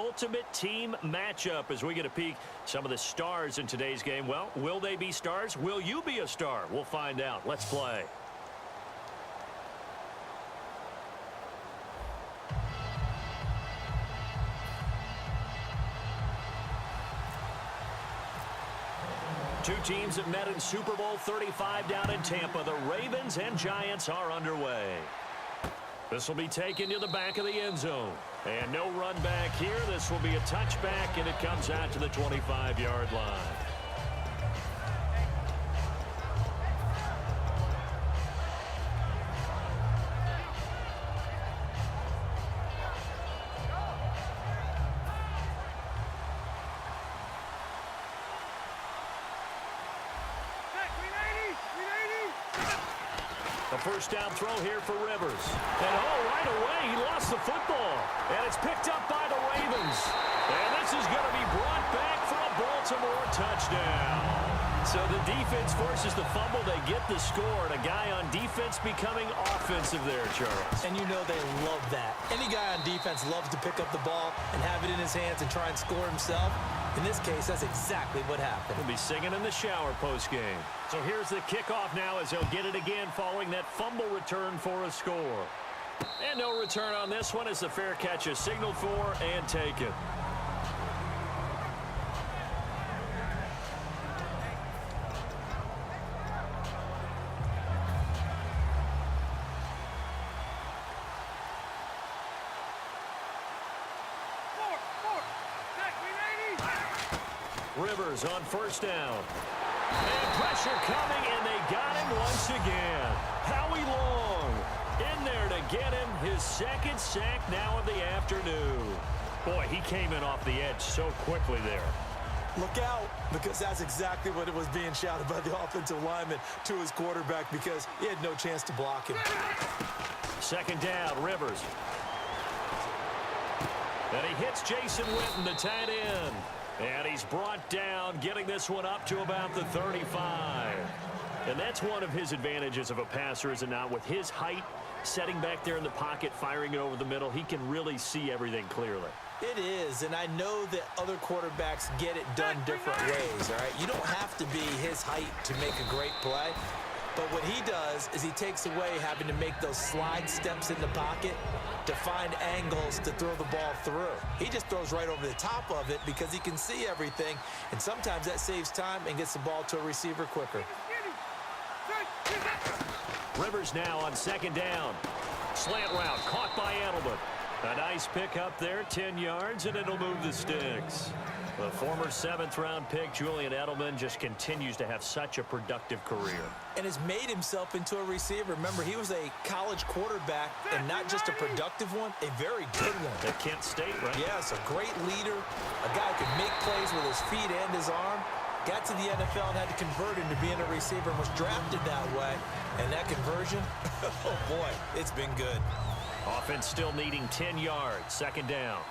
ultimate team matchup as we get a peek some of the stars in today's game. Well, will they be stars? Will you be a star? We'll find out. Let's play. Two teams have met in Super Bowl 35 down in Tampa. The Ravens and Giants are underway. This will be taken to the back of the end zone. And no run back here. This will be a touchback, and it comes out to the 25-yard line. A first down throw here for Rivers. And right away, he lost the football. And it's picked up by the Ravens. And this is going to be brought back for a Baltimore touchdown. So the defense forces the fumble. They get the score. And a guy on defense becoming offensive there, Charles. And you know they love that. Any guy on defense loves to pick up the ball and have it in his hands and try and score himself. In this case, that's exactly what happened. He'll be singing in the shower post-game. So here's the kickoff now as they'll get it again following that fumble return for a score. And no return on this one as the fair catch is signaled for and taken. Rivers on first down. And pressure coming, and they got him once again. Howie Long in there to get him his second sack now of the afternoon. Boy, he came in off the edge so quickly there. Look out, because that's exactly what it was being shouted by the offensive lineman to his quarterback because he had no chance to block him. Second down, Rivers. And he hits Jason Witten, the tight end. And he's brought down, getting this one up to about the 35. And that's one of his advantages of a passer, is it not? With his height, setting back there in the pocket, firing it over the middle, he can really see everything clearly. It is, and I know that other quarterbacks get it done different ways, all right? You don't have to be his height to make a great play. But what he does is he takes away having to make those slide steps in the pocket to find angles to throw the ball through. He just throws right over the top of it because he can see everything, and sometimes that saves time and gets the ball to a receiver quicker. Rivers now on second down. Slant route caught by Edelman. A nice pick up there, 10 yards, and it'll move the sticks. The former seventh-round pick, Julian Edelman, just continues to have such a productive career. And has made himself into a receiver. Remember, he was a college quarterback, and not just a productive one, a very good one. At Kent State, right? Yes, a great leader, a guy who could make plays with his feet and his arm. Got to the NFL and had to convert into being a receiver and was drafted that way. And that conversion, oh boy, it's been good. Offense still needing 10 yards. Second down.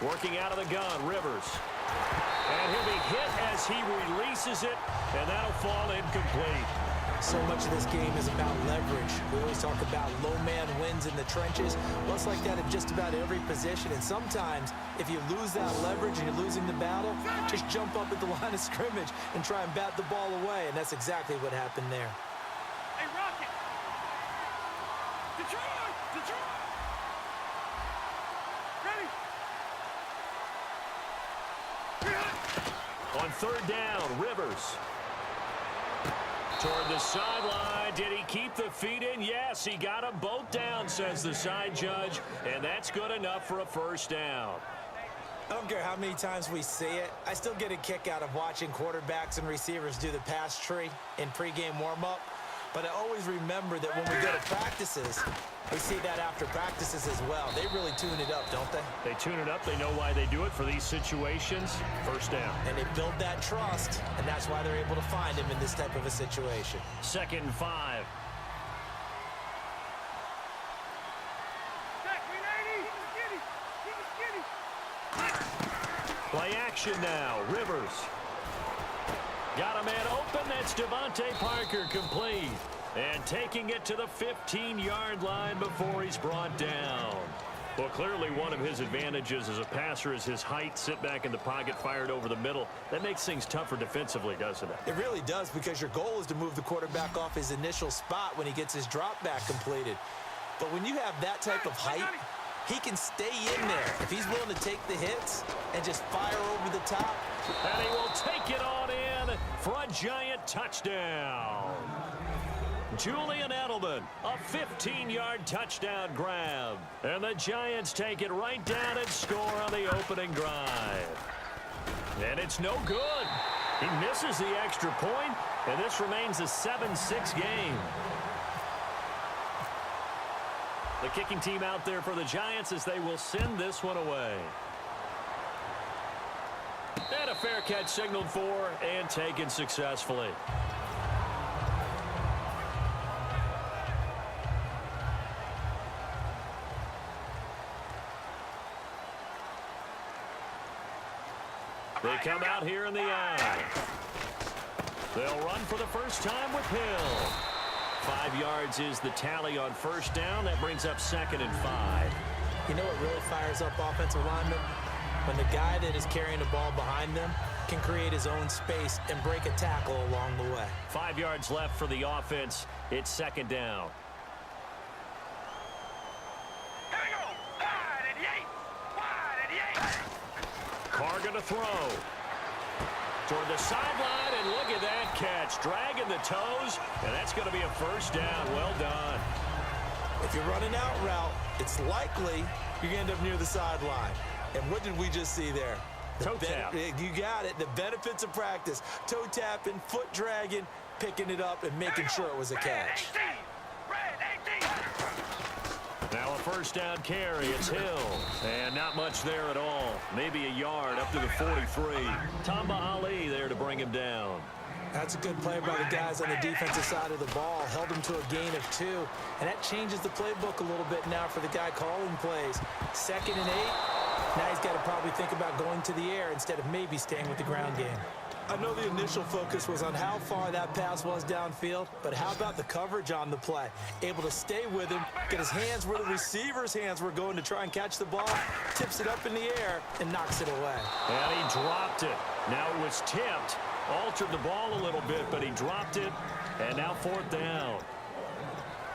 Working out of the gun, Rivers. And he'll be hit as he releases it, and that'll fall incomplete. So much of this game is about leverage. We always talk about low man wins in the trenches. Well, it's like that in just about every position. And sometimes, if you lose that leverage and you're losing the battle, just jump up at the line of scrimmage and try and bat the ball away. And that's exactly what happened there. Hey, Rocket! Detroit! Detroit! Ready? On third down, Rivers. Toward the sideline. Did he keep the feet in? Yes, he got them both down, says the side judge. And that's good enough for a first down. I don't care how many times we see it. I still get a kick out of watching quarterbacks and receivers do the pass tree in pregame warm-up. But I always remember that when we go to practices, we see that after practices as well. They really tune it up, don't they? They tune it up. They know why they do it for these situations. First down. And they build that trust, and that's why they're able to find him in this type of a situation. Second and 5. Play action now. Rivers. Got a man open. That's Devontae Parker, complete. And taking it to the 15-yard line before he's brought down. Well, clearly one of his advantages as a passer is his height. Sit back in the pocket, fired over the middle. That makes things tougher defensively, doesn't it? It really does, because your goal is to move the quarterback off his initial spot when he gets his drop back completed. But when you have that type of height, he can stay in there if he's willing to take the hits and just fire over the top. And he will take it on in for a giant touchdown. Julian Edelman, a 15-yard touchdown grab. And the Giants take it right down and score on the opening drive. And it's no good. He misses the extra point, and this remains a 7-6 game. The kicking team out there for the Giants as they will send this one away. And a fair catch signaled for and taken successfully. They come out here in the eye. They'll run for the first time with Hill. 5 yards is the tally on first down. That brings up 2nd and 5. You know what really fires up offensive linemen? When the guy that is carrying the ball behind them can create his own space and break a tackle along the way. 5 yards left for the offense. It's 2nd down. Here we go. Wide at the 8. Wide at the 8. Carr going to throw. Toward the sideline, and look at that catch. Dragging the toes, and that's going to be a first down. Well done. If you're running out route, it's likely you're going to end up near the sideline. And what did we just see there? Toe tap. You got it. The benefits of practice. Toe tapping, foot dragging, picking it up, and making sure it was a catch. Now a first down carry. It's Hill. And not much there at all. Maybe a yard up to the 43. Tamba Ali there to bring him down. That's a good play by the guys on the defensive side of the ball. Held him to a gain of 2. And that changes the playbook a little bit now for the guy calling plays. 2nd and 8. Now he's got to probably think about going to the air instead of maybe staying with the ground game. I know the initial focus was on how far that pass was downfield, but how about the coverage on the play? Able to stay with him, get his hands where the receiver's hands were going to try and catch the ball, tips it up in the air, and knocks it away. And he dropped it. Now it was tipped. Altered the ball a little bit, but he dropped it. And now 4th down.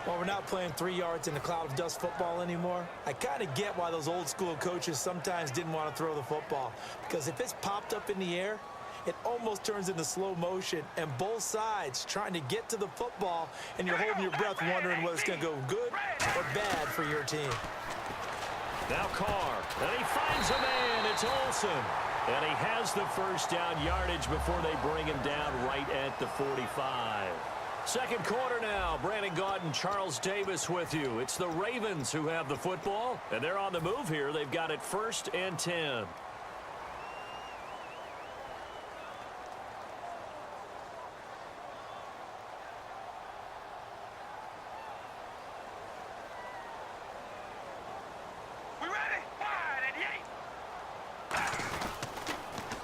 While we're not playing 3 yards in a cloud of dust football anymore, I kind of get why those old school coaches sometimes didn't want to throw the football. Because if it's popped up in the air, it almost turns into slow motion, and both sides trying to get to the football, and you're holding your breath wondering whether it's going to go good or bad for your team. Now Carr, and he finds a man. It's Olsen. And he has the first down yardage before they bring him down right at the 45. Second quarter now. Brandon Gaudin, Charles Davis with you. It's the Ravens who have the football, and they're on the move here. They've got it 1st and 10.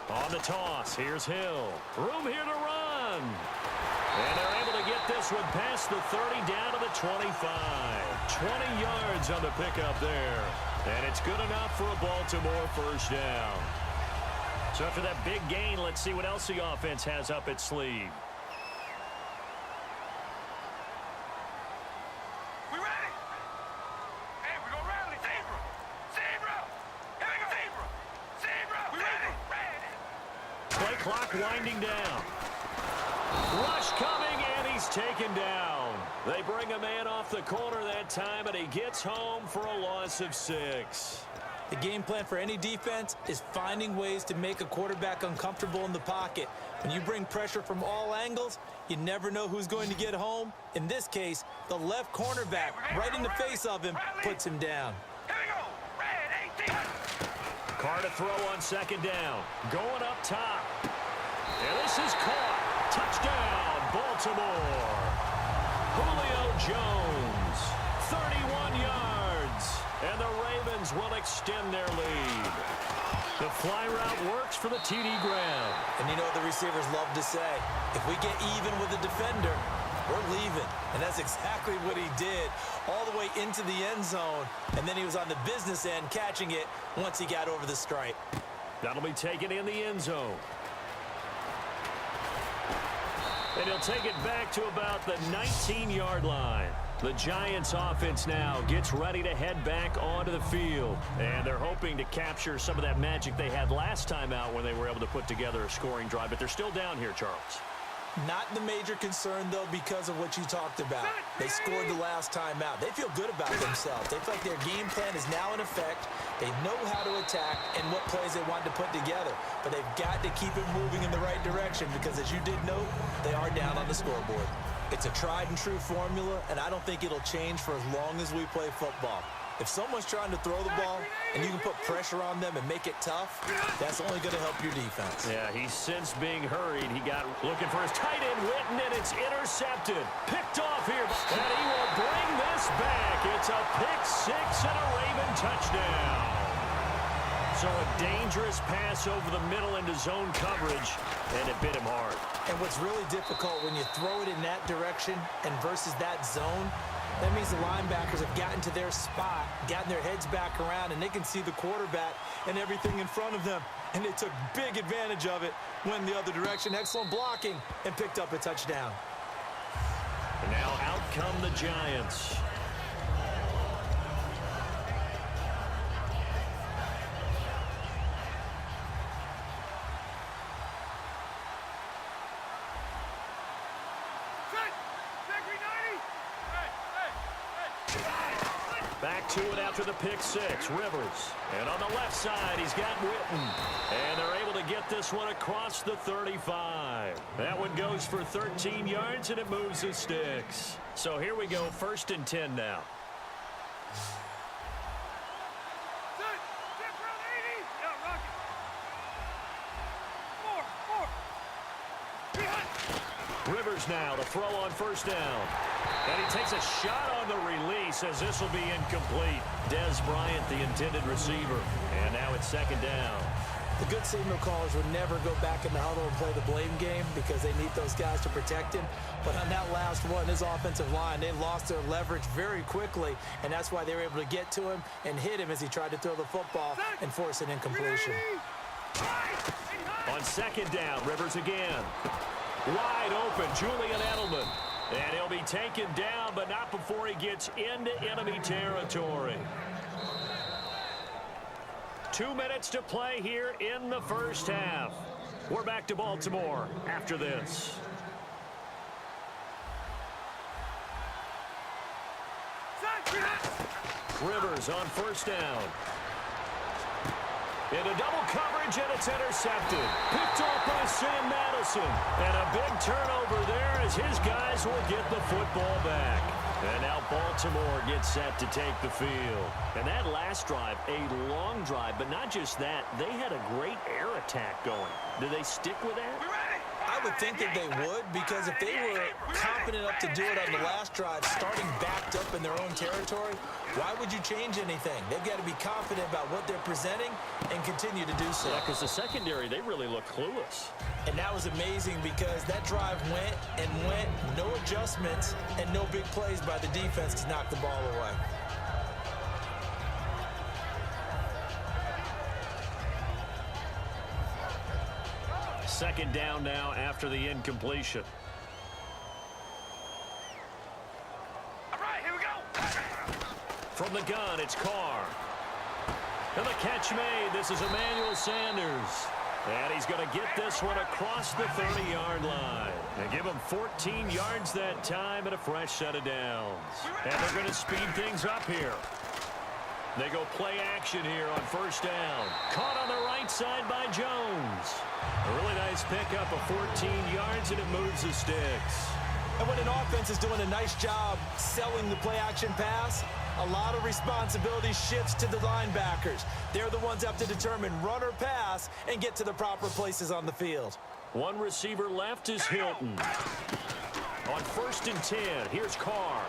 On the toss, here's Hill. Room here to run. And they're able to get this one past the 30 down to the 25. 20 yards on the pickup there. And it's good enough for a Baltimore first down. So after that big gain, let's see what else the offense has up its sleeve. We ready? Hey, we gonna rally. Zebra. Zebra. Here we go. Zebra. Zebra. We ready? Play clock winding down. Rush coming, and he's taken down. They bring a man off the corner that time, and he gets home for a loss of 6. The game plan for any defense is finding ways to make a quarterback uncomfortable in the pocket. When you bring pressure from all angles, you never know who's going to get home. In this case, the left cornerback, right in the face of him, puts him down. Here we go. Red 18. Carr to throw on 2nd down. Going up top. And this is caught. Touchdown, Baltimore. Julio Jones, 31 yards. And the Ravens will extend their lead. The fly route works for the TD Graham. And you know what the receivers love to say? If we get even with the defender, we're leaving. And that's exactly what he did, all the way into the end zone. And then he was on the business end catching it once he got over the stripe. That'll be taken in the end zone. And he'll take it back to about the 19-yard line. The Giants offense now gets ready to head back onto the field. And they're hoping to capture some of that magic they had last time out when they were able to put together a scoring drive. But they're still down here, Charles. Not the major concern, though, because of what you talked about. They scored the last time out. They feel good about themselves. They feel like their game plan is now in effect. They know how to attack and what plays they want to put together. But they've got to keep it moving in the right direction because, as you did note, they are down on the scoreboard. It's a tried-and-true formula, and I don't think it'll change for as long as we play football. If someone's trying to throw the ball and you can put pressure on them and make it tough, that's only going to help your defense. Yeah, he's since being hurried. He got looking for his tight end, Witten, and it's intercepted. Picked off here, and he will bring this back. It's a pick six and a Raven touchdown. So a dangerous pass over the middle into zone coverage, and it bit him hard. And what's really difficult when you throw it in that direction and versus that zone, that means the linebackers have gotten to their spot, gotten their heads back around, and they can see the quarterback and everything in front of them. And they took big advantage of it, went the other direction. Excellent blocking, and picked up a touchdown. And now out come the Giants. Back to it after the pick six, Rivers. And on the left side, he's got Witten. And they're able to get this one across the 35. That one goes for 13 yards, and it moves the sticks. So here we go, 1st and 10 now. Rivers now to throw on 1st down. And he takes a shot on the release as this will be incomplete. Dez Bryant, the intended receiver. And now it's 2nd down. The good signal callers would never go back in the huddle and play the blame game because they need those guys to protect him. But on that last one, his offensive line, they lost their leverage very quickly, and that's why they were able to get to him and hit him as he tried to throw the football and force an incompletion. On 2nd down, Rivers again. Wide open, Julian Edelman. And he'll be taken down, but not before he gets into enemy territory. 2 minutes to play here in the 1st half. We're back to Baltimore after this. Rivers on 1st down. Into double coverage, and it's intercepted. Picked off by Sam Madison. And a big turnover there as his guys will get the football back. And now Baltimore gets set to take the field. And that last drive, a long drive, but not just that. They had a great air attack going. Do they stick with that? I would think that they would, because if they were confident enough to do it on the last drive, starting backed up in their own territory, why would you change anything? They've got to be confident about what they're presenting and continue to do so. Yeah, because the secondary, they really look clueless. And that was amazing because that drive went and went, no adjustments, and no big plays by the defense to knock the ball away. Second down now after the incompletion. All right, here we go. From the gun, it's Carr. And the catch made. This is Emmanuel Sanders. And he's going to get this one across the 30-yard line. And give him 14 yards that time and a fresh set of downs. And they're going to speed things up here. They go play action here on 1st down. Caught on the right side by Jones. A really nice pickup of 14 yards, and it moves the sticks. And when an offense is doing a nice job selling the play action pass, a lot of responsibility shifts to the linebackers. They're the ones that have to determine run or pass and get to the proper places on the field. One receiver left is Hilton. On 1st and 10, here's Carr.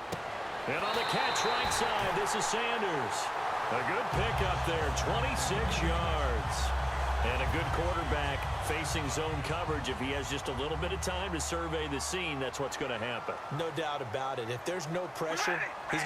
And on the catch right side, this is Sanders. A good pickup there, 26 yards. And a good quarterback facing zone coverage. If he has just a little bit of time to survey the scene, that's what's going to happen. No doubt about it. If there's no pressure, he's